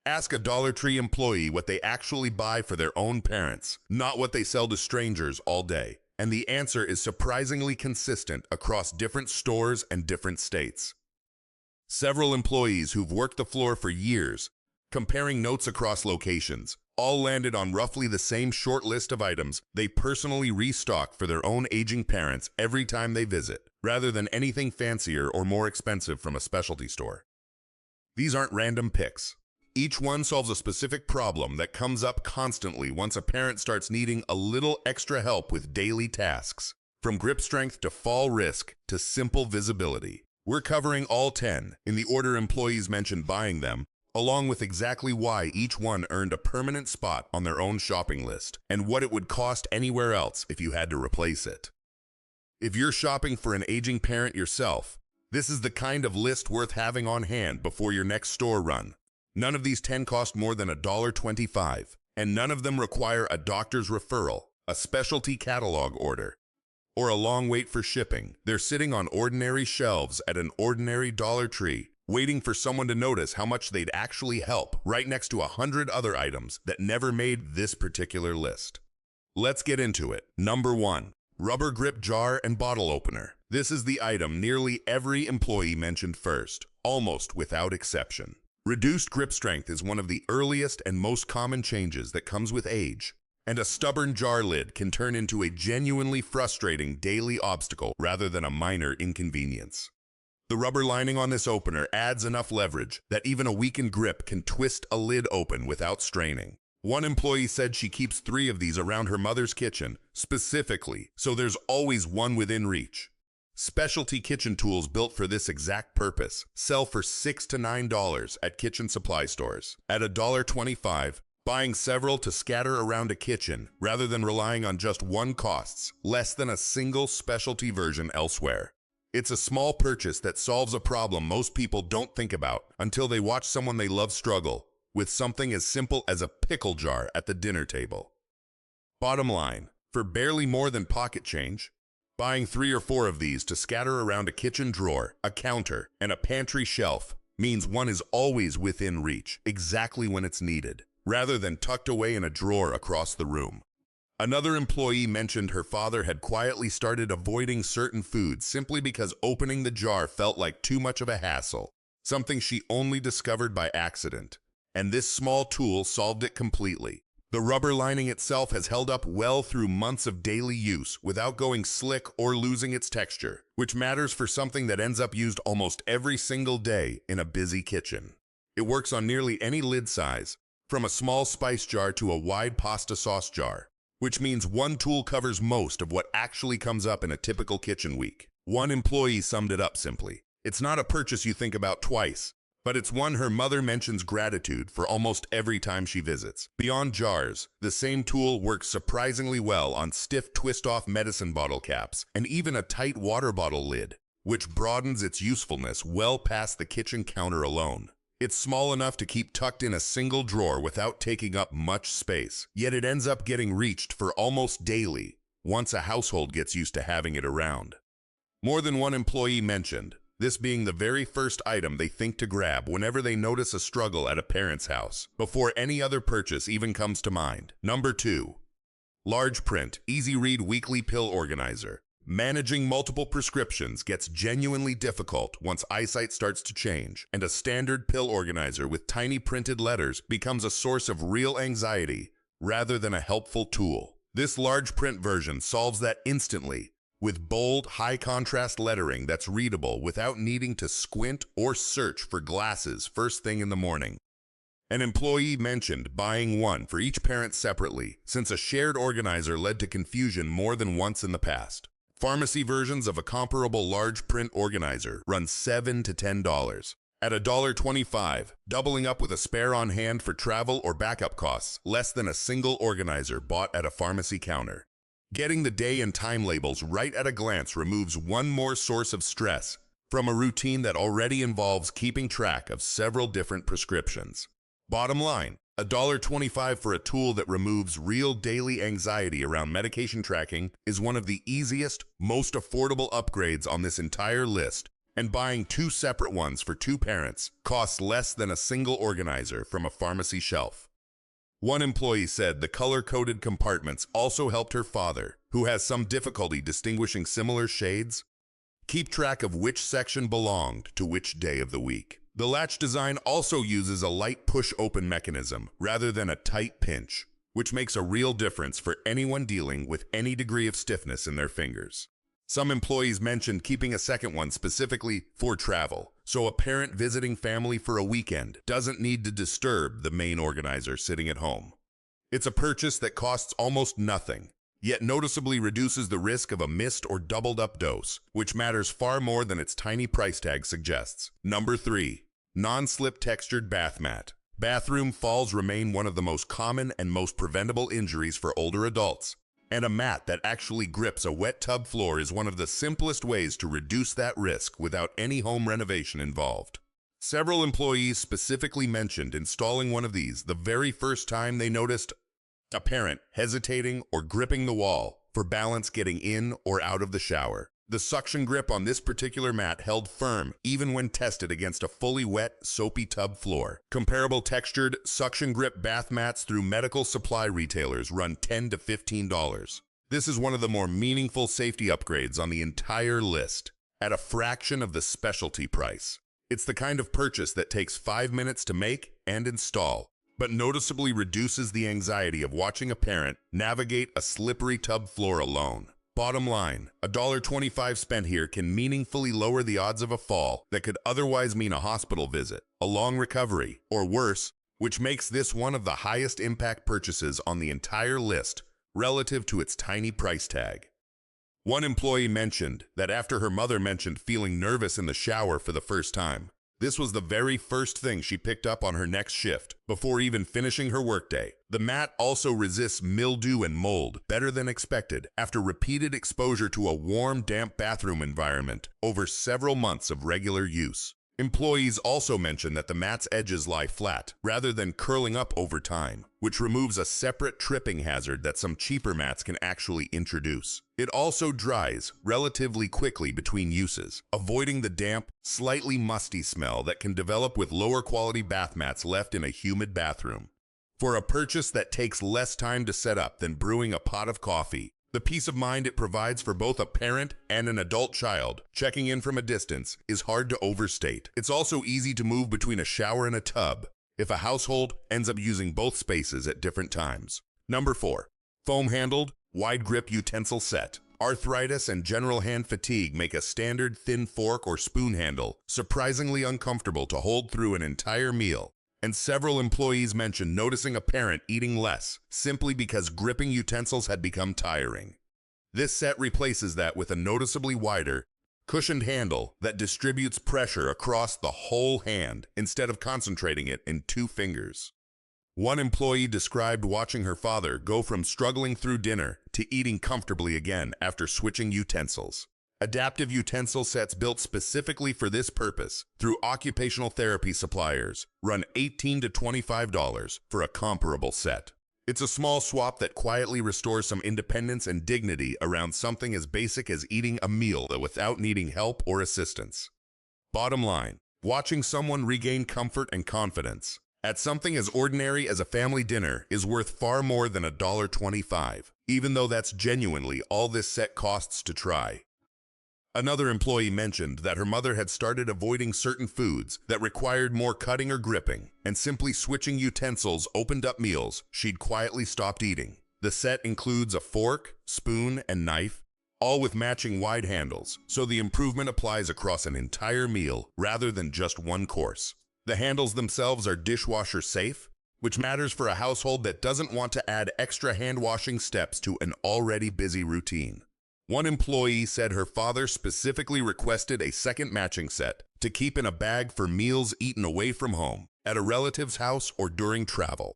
Ask a Dollar Tree employee what they actually buy for their own parents, not what they sell to strangers all day. And the answer is surprisingly consistent across different stores and different states. Several employees who've worked the floor for years, comparing notes across locations, all landed on roughly the same short list of items they personally restock for their own aging parents every time they visit, rather than anything fancier or more expensive from a specialty store. These aren't random picks. Each one solves a specific problem that comes up constantly once a parent starts needing a little extra help with daily tasks, from grip strength to fall risk to simple visibility. We're covering all 10 in the order employees mentioned buying them, along with exactly why each one earned a permanent spot on their own shopping list and what it would cost anywhere else if you had to replace it. If you're shopping for an aging parent yourself, this is the kind of list worth having on hand before your next store run. None of these 10 cost more than $1.25, and none of them require a doctor's referral, a specialty catalog order, or a long wait for shipping. They're sitting on ordinary shelves at an ordinary Dollar Tree, waiting for someone to notice how much they'd actually help, right next to 100 other items that never made this particular list. Let's get into it. Number 1. Rubber grip jar and bottle opener. This is the item nearly every employee mentioned first, almost without exception. Reduced grip strength is one of the earliest and most common changes that comes with age, and a stubborn jar lid can turn into a genuinely frustrating daily obstacle rather than a minor inconvenience. The rubber lining on this opener adds enough leverage that even a weakened grip can twist a lid open without straining. One employee said she keeps 3 of these around her mother's kitchen, specifically, so there's always one within reach. Specialty kitchen tools built for this exact purpose sell for $6 to $9 at kitchen supply stores. At $1.25, buying several to scatter around a kitchen rather than relying on just one costs less than a single specialty version elsewhere. It's a small purchase that solves a problem most people don't think about until they watch someone they love struggle with something as simple as a pickle jar at the dinner table. Bottom line, for barely more than pocket change, buying 3 or 4 of these to scatter around a kitchen drawer, a counter, and a pantry shelf means one is always within reach, exactly when it's needed, rather than tucked away in a drawer across the room. Another employee mentioned her father had quietly started avoiding certain foods simply because opening the jar felt like too much of a hassle, something she only discovered by accident, and this small tool solved it completely. The rubber lining itself has held up well through months of daily use without going slick or losing its texture, which matters for something that ends up used almost every single day in a busy kitchen. It works on nearly any lid size, from a small spice jar to a wide pasta sauce jar, which means one tool covers most of what actually comes up in a typical kitchen week. One employee summed it up simply: "It's not a purchase you think about twice, but it's one her mother mentions gratitude for almost every time she visits." Beyond jars, the same tool works surprisingly well on stiff twist-off medicine bottle caps and even a tight water bottle lid, which broadens its usefulness well past the kitchen counter alone. It's small enough to keep tucked in a single drawer without taking up much space, yet it ends up getting reached for almost daily once a household gets used to having it around. More than one employee mentioned this being the very first item they think to grab whenever they notice a struggle at a parent's house, before any other purchase even comes to mind. Number 2. Large print, easy read weekly pill organizer. Managing multiple prescriptions gets genuinely difficult once eyesight starts to change, and a standard pill organizer with tiny printed letters becomes a source of real anxiety rather than a helpful tool. This large print version solves that instantly, with bold, high-contrast lettering that's readable without needing to squint or search for glasses first thing in the morning. An employee mentioned buying one for each parent separately, since a shared organizer led to confusion more than once in the past. Pharmacy versions of a comparable large print organizer run $7 to $10. At $1.25, doubling up with a spare on hand for travel or backup costs, less than a single organizer bought at a pharmacy counter. Getting the day and time labels right at a glance removes one more source of stress from a routine that already involves keeping track of several different prescriptions. Bottom line, $1.25 for a tool that removes real daily anxiety around medication tracking is one of the easiest, most affordable upgrades on this entire list, and buying two separate ones for two parents costs less than a single organizer from a pharmacy shelf. One employee said the color-coded compartments also helped her father, who has some difficulty distinguishing similar shades, keep track of which section belonged to which day of the week. The latch design also uses a light push-open mechanism rather than a tight pinch, which makes a real difference for anyone dealing with any degree of stiffness in their fingers. Some employees mentioned keeping a second one specifically for travel, so a parent visiting family for a weekend doesn't need to disturb the main organizer sitting at home. It's a purchase that costs almost nothing, yet noticeably reduces the risk of a missed or doubled up dose, which matters far more than its tiny price tag suggests. Number 3. Non-slip textured bath mat. Bathroom falls remain one of the most common and most preventable injuries for older adults, and a mat that actually grips a wet tub floor is one of the simplest ways to reduce that risk without any home renovation involved. Several employees specifically mentioned installing one of these the very first time they noticed a parent hesitating or gripping the wall for balance getting in or out of the shower. The suction grip on this particular mat held firm even when tested against a fully wet, soapy tub floor. Comparable textured, suction grip bath mats through medical supply retailers run $10 to $15. This is one of the more meaningful safety upgrades on the entire list, at a fraction of the specialty price. It's the kind of purchase that takes 5 minutes to make and install, but noticeably reduces the anxiety of watching a parent navigate a slippery tub floor alone. Bottom line, $1.25 spent here can meaningfully lower the odds of a fall that could otherwise mean a hospital visit, a long recovery, or worse, which makes this one of the highest impact purchases on the entire list relative to its tiny price tag. One employee mentioned that after her mother mentioned feeling nervous in the shower for the first time, this was the very first thing she picked up on her next shift, before even finishing her workday. The mat also resists mildew and mold better than expected after repeated exposure to a warm, damp bathroom environment over several months of regular use. Employees also mentioned that the mat's edges lie flat rather than curling up over time, which removes a separate tripping hazard that some cheaper mats can actually introduce. It also dries relatively quickly between uses, avoiding the damp, slightly musty smell that can develop with lower quality bath mats left in a humid bathroom. For a purchase that takes less time to set up than brewing a pot of coffee, the peace of mind it provides for both a parent and an adult child checking in from a distance is hard to overstate. It's also easy to move between a shower and a tub if a household ends up using both spaces at different times. Number 4. Foam-handled, wide-grip utensil set. Arthritis and general hand fatigue make a standard thin fork or spoon handle surprisingly uncomfortable to hold through an entire meal. And several employees mentioned noticing a parent eating less simply because gripping utensils had become tiring. This set replaces that with a noticeably wider, cushioned handle that distributes pressure across the whole hand instead of concentrating it in 2 fingers. One employee described watching her father go from struggling through dinner to eating comfortably again after switching utensils. Adaptive utensil sets built specifically for this purpose through occupational therapy suppliers run $18 to $25 for a comparable set. It's a small swap that quietly restores some independence and dignity around something as basic as eating a meal without needing help or assistance. Bottom line, watching someone regain comfort and confidence at something as ordinary as a family dinner is worth far more than $1.25, even though that's genuinely all this set costs to try. Another employee mentioned that her mother had started avoiding certain foods that required more cutting or gripping, and simply switching utensils opened up meals she'd quietly stopped eating. The set includes a fork, spoon, and knife, all with matching wide handles, so the improvement applies across an entire meal rather than just one course. The handles themselves are dishwasher safe, which matters for a household that doesn't want to add extra hand washing steps to an already busy routine. One employee said her father specifically requested a second matching set to keep in a bag for meals eaten away from home, at a relative's house, or during travel.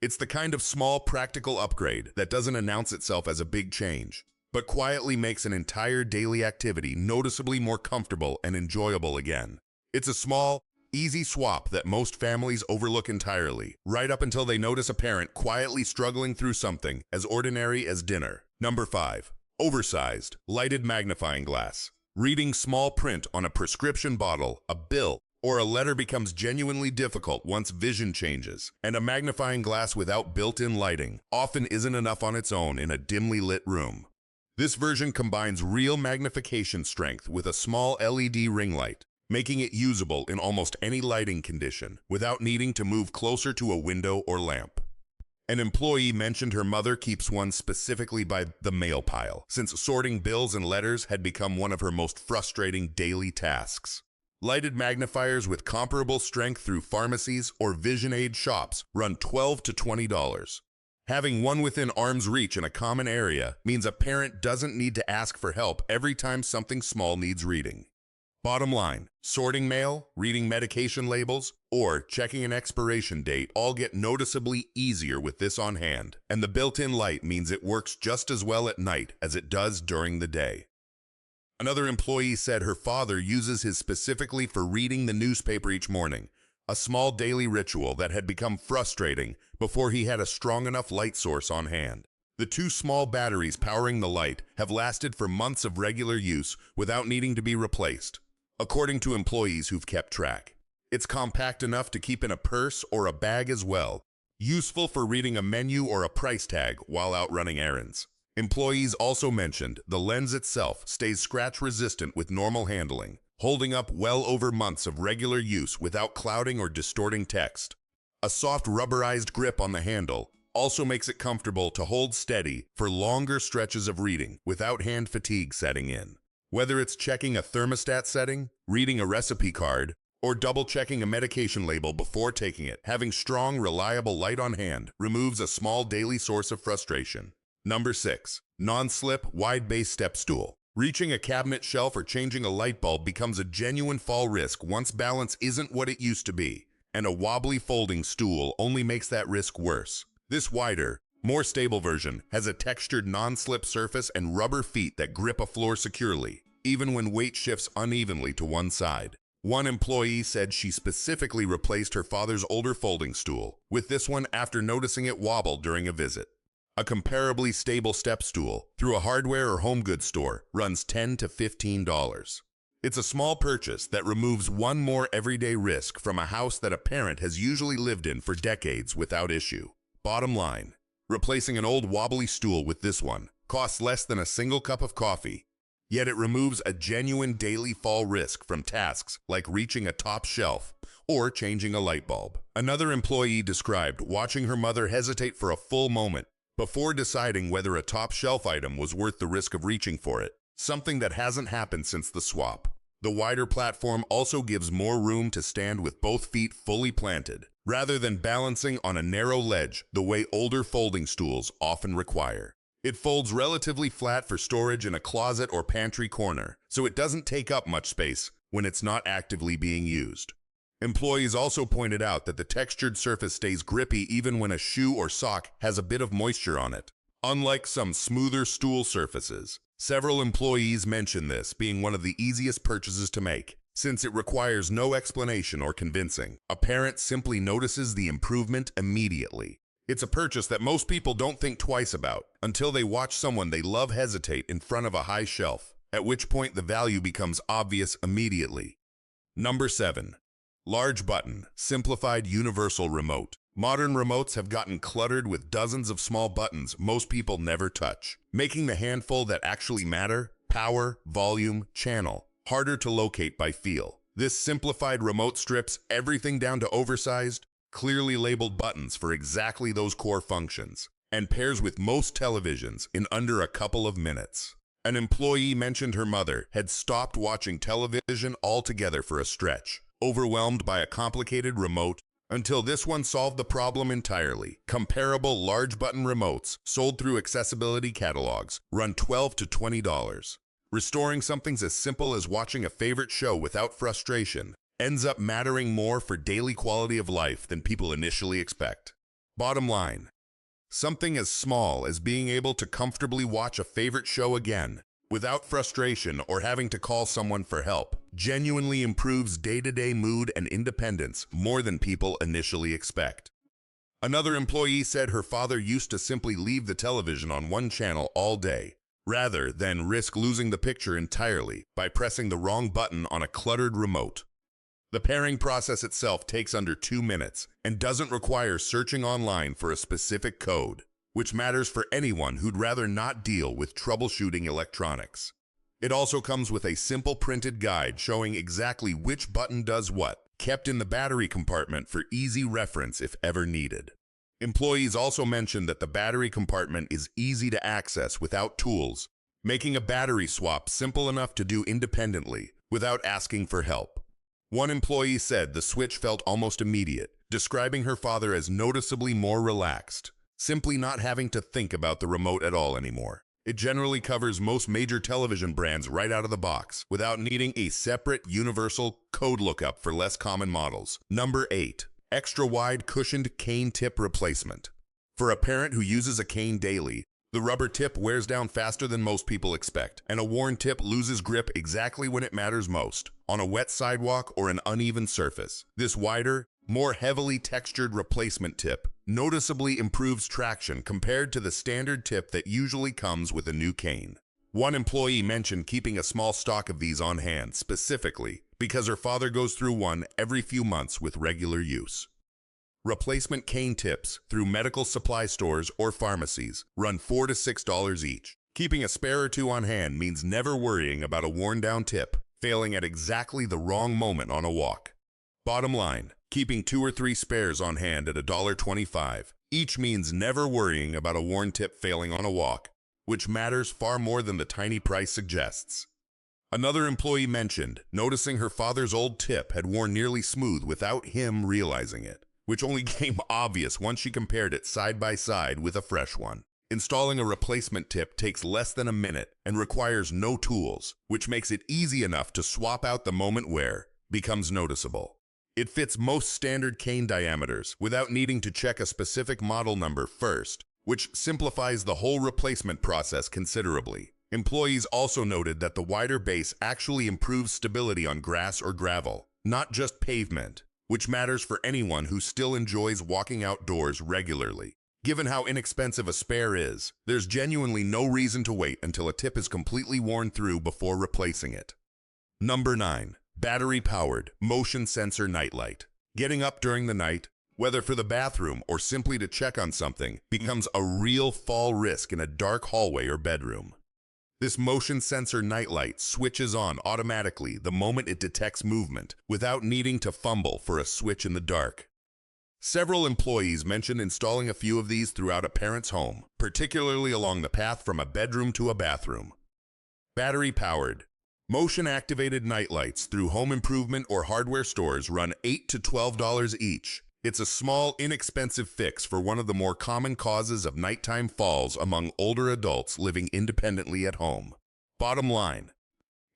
It's the kind of small, practical upgrade that doesn't announce itself as a big change, but quietly makes an entire daily activity noticeably more comfortable and enjoyable again. It's a small, easy swap that most families overlook entirely, right up until they notice a parent quietly struggling through something as ordinary as dinner. Number 5. Oversized, lighted magnifying glass. Reading small print on a prescription bottle, a bill, or a letter becomes genuinely difficult once vision changes, and a magnifying glass without built-in lighting often isn't enough on its own in a dimly lit room. This version combines real magnification strength with a small LED ring light, making it usable in almost any lighting condition without needing to move closer to a window or lamp. An employee mentioned her mother keeps one specifically by the mail pile, since sorting bills and letters had become one of her most frustrating daily tasks. Lighted magnifiers with comparable strength through pharmacies or vision aid shops run $12 to $20. Having one within arm's reach in a common area means a parent doesn't need to ask for help every time something small needs reading. Bottom line, sorting mail, reading medication labels, or checking an expiration date all get noticeably easier with this on hand, and the built-in light means it works just as well at night as it does during the day. Another employee said her father uses his specifically for reading the newspaper each morning, a small daily ritual that had become frustrating before he had a strong enough light source on hand. The two small batteries powering the light have lasted for months of regular use without needing to be replaced, according to employees who've kept track. It's compact enough to keep in a purse or a bag as well, useful for reading a menu or a price tag while out running errands. Employees also mentioned the lens itself stays scratch-resistant with normal handling, holding up well over months of regular use without clouding or distorting text. A soft rubberized grip on the handle also makes it comfortable to hold steady for longer stretches of reading without hand fatigue setting in. Whether it's checking a thermostat setting, reading a recipe card, or double-checking a medication label before taking it, having strong, reliable light on hand removes a small daily source of frustration. Number 6. Non-slip, wide-base step stool. Reaching a cabinet shelf or changing a light bulb becomes a genuine fall risk once balance isn't what it used to be, and a wobbly folding stool only makes that risk worse. This wider, more stable version has a textured non-slip surface and rubber feet that grip a floor securely, even when weight shifts unevenly to one side. One employee said she specifically replaced her father's older folding stool with this one after noticing it wobble during a visit. A comparably stable step stool through a hardware or home goods store runs $10 to $15. It's a small purchase that removes one more everyday risk from a house that a parent has usually lived in for decades without issue. Bottom line, replacing an old wobbly stool with this one costs less than a single cup of coffee, yet it removes a genuine daily fall risk from tasks like reaching a top shelf or changing a light bulb. Another employee described watching her mother hesitate for a full moment before deciding whether a top shelf item was worth the risk of reaching for it, something that hasn't happened since the swap. The wider platform also gives more room to stand with both feet fully planted, rather than balancing on a narrow ledge the way older folding stools often require. It folds relatively flat for storage in a closet or pantry corner, so it doesn't take up much space when it's not actively being used. Employees also pointed out that the textured surface stays grippy even when a shoe or sock has a bit of moisture on it. Unlike some smoother stool surfaces, several employees mentioned this being one of the easiest purchases to make, since it requires no explanation or convincing. A parent simply notices the improvement immediately. It's a purchase that most people don't think twice about until they watch someone they love hesitate in front of a high shelf, at which point the value becomes obvious immediately. Number 7. Large button, simplified universal remote. Modern remotes have gotten cluttered with dozens of small buttons most people never touch, making the handful that actually matter, power, volume, channel, harder to locate by feel. This simplified remote strips everything down to oversized, clearly labeled buttons for exactly those core functions, and pairs with most televisions in under a couple of minutes. An employee mentioned her mother had stopped watching television altogether for a stretch, overwhelmed by a complicated remote, until this one solved the problem entirely. Comparable large button remotes sold through accessibility catalogs run $12 to $20. Restoring something as simple as watching a favorite show without frustration ends up mattering more for daily quality of life than people initially expect. Bottom line, something as small as being able to comfortably watch a favorite show again without frustration or having to call someone for help genuinely improves day-to-day mood and independence more than people initially expect. Another employee said her father used to simply leave the television on one channel all day, rather than risk losing the picture entirely by pressing the wrong button on a cluttered remote. The pairing process itself takes under 2 minutes and doesn't require searching online for a specific code, which matters for anyone who'd rather not deal with troubleshooting electronics. It also comes with a simple printed guide showing exactly which button does what, kept in the battery compartment for easy reference if ever needed. Employees also mentioned that the battery compartment is easy to access without tools, making a battery swap simple enough to do independently without asking for help. One employee said the switch felt almost immediate, describing her father as noticeably more relaxed, simply not having to think about the remote at all anymore. It generally covers most major television brands right out of the box, without needing a separate universal code lookup for less common models. Number 8. Extra wide cushioned cane tip replacement. For a parent who uses a cane daily, the rubber tip wears down faster than most people expect, and a worn tip loses grip exactly when it matters most, on a wet sidewalk or an uneven surface. This wider, more heavily textured replacement tip noticeably improves traction compared to the standard tip that usually comes with a new cane. One employee mentioned keeping a small stock of these on hand specifically because her father goes through one every few months with regular use. Replacement cane tips through medical supply stores or pharmacies run $4 to $6 each. Keeping a spare or two on hand means never worrying about a worn-down tip failing at exactly the wrong moment on a walk. Bottom line, keeping 2 or 3 spares on hand at $1.25 each means never worrying about a worn tip failing on a walk, which matters far more than the tiny price suggests. Another employee mentioned noticing her father's old tip had worn nearly smooth without him realizing it, which only became obvious once she compared it side by side with a fresh one. Installing a replacement tip takes less than a minute and requires no tools, which makes it easy enough to swap out the moment wear becomes noticeable. It fits most standard cane diameters without needing to check a specific model number first, which simplifies the whole replacement process considerably. Employees also noted that the wider base actually improves stability on grass or gravel, not just pavement, which matters for anyone who still enjoys walking outdoors regularly. Given how inexpensive a spare is, there's genuinely no reason to wait until a tip is completely worn through before replacing it. Number 9. Battery-powered, motion sensor nightlight. Getting up during the night, whether for the bathroom or simply to check on something, becomes a real fall risk in a dark hallway or bedroom. This motion sensor nightlight switches on automatically the moment it detects movement, without needing to fumble for a switch in the dark. Several employees mentioned installing a few of these throughout a parent's home, particularly along the path from a bedroom to a bathroom. Battery-powered, motion-activated nightlights through home improvement or hardware stores run $8 to $12 each. It's a small, inexpensive fix for one of the more common causes of nighttime falls among older adults living independently at home. Bottom line,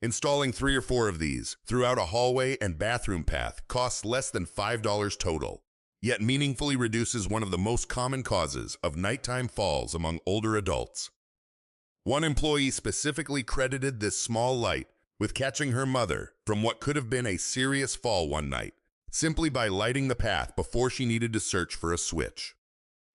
installing 3 or 4 of these throughout a hallway and bathroom path costs less than $5 total, yet meaningfully reduces one of the most common causes of nighttime falls among older adults. One employee specifically credited this small light with catching her mother from what could have been a serious fall one night, simply by lighting the path before she needed to search for a switch.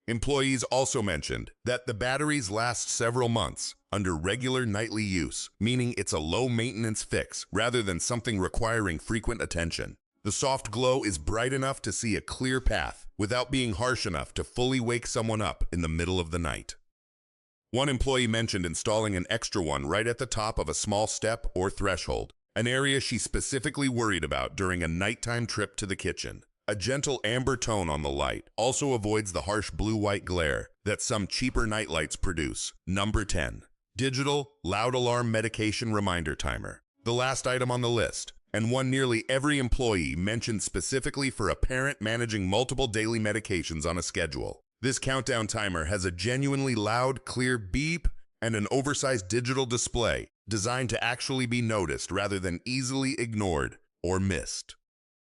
Employees also mentioned that the batteries last several months under regular nightly use, meaning it's a low-maintenance fix rather than something requiring frequent attention. The soft glow is bright enough to see a clear path without being harsh enough to fully wake someone up in the middle of the night. One employee mentioned installing an extra one right at the top of a small step or threshold, an area she specifically worried about during a nighttime trip to the kitchen. A gentle amber tone on the light also avoids the harsh blue-white glare that some cheaper nightlights produce. Number 10. Digital loud alarm medication reminder timer. The last item on the list, and one nearly every employee mentioned specifically for a parent managing multiple daily medications on a schedule. This countdown timer has a genuinely loud, clear beep and an oversized digital display designed to actually be noticed rather than easily ignored or missed.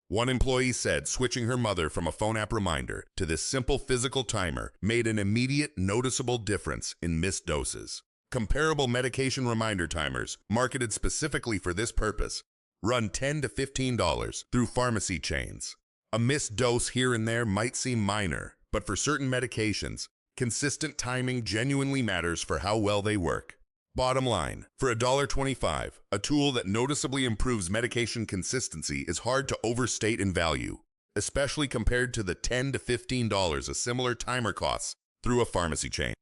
One employee said switching her mother from a phone app reminder to this simple physical timer made an immediate, noticeable difference in missed doses. Comparable medication reminder timers, marketed specifically for this purpose, run $10 to $15 through pharmacy chains. A missed dose here and there might seem minor, but for certain medications, consistent timing genuinely matters for how well they work. Bottom line, for $1.25, a tool that noticeably improves medication consistency is hard to overstate in value, especially compared to the $10 to $15 a similar timer costs through a pharmacy chain.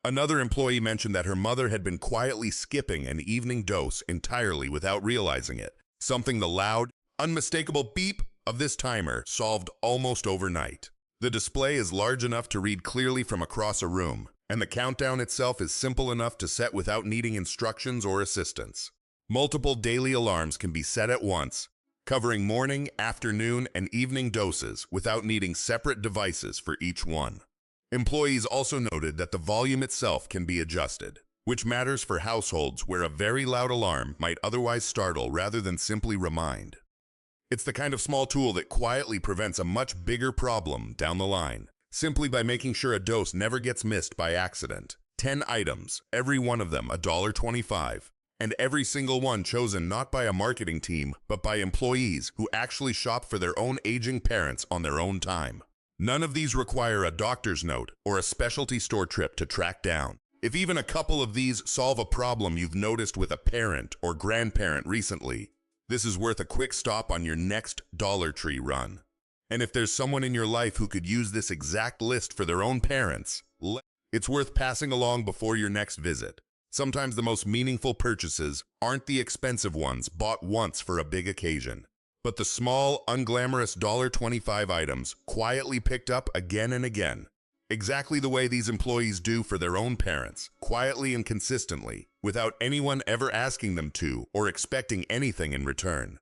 Another employee mentioned that her mother had been quietly skipping an evening dose entirely without realizing it, something the loud, unmistakable beep of this timer solved almost overnight. The display is large enough to read clearly from across a room, and the countdown itself is simple enough to set without needing instructions or assistance. Multiple daily alarms can be set at once, covering morning, afternoon, and evening doses without needing separate devices for each one. Employees also noted that the volume itself can be adjusted, which matters for households where a very loud alarm might otherwise startle rather than simply remind. It's the kind of small tool that quietly prevents a much bigger problem down the line, simply by making sure a dose never gets missed by accident. 10 items, every one of them $1.25, and every single one chosen not by a marketing team, but by employees who actually shop for their own aging parents on their own time. None of these require a doctor's note or a specialty store trip to track down. If even a couple of these solve a problem you've noticed with a parent or grandparent recently, this is worth a quick stop on your next Dollar Tree run. And if there's someone in your life who could use this exact list for their own parents, it's worth passing along before your next visit. Sometimes the most meaningful purchases aren't the expensive ones bought once for a big occasion, but the small, unglamorous $1.25 items quietly picked up again and again, exactly the way these employees do for their own parents, quietly and consistently, without anyone ever asking them to or expecting anything in return.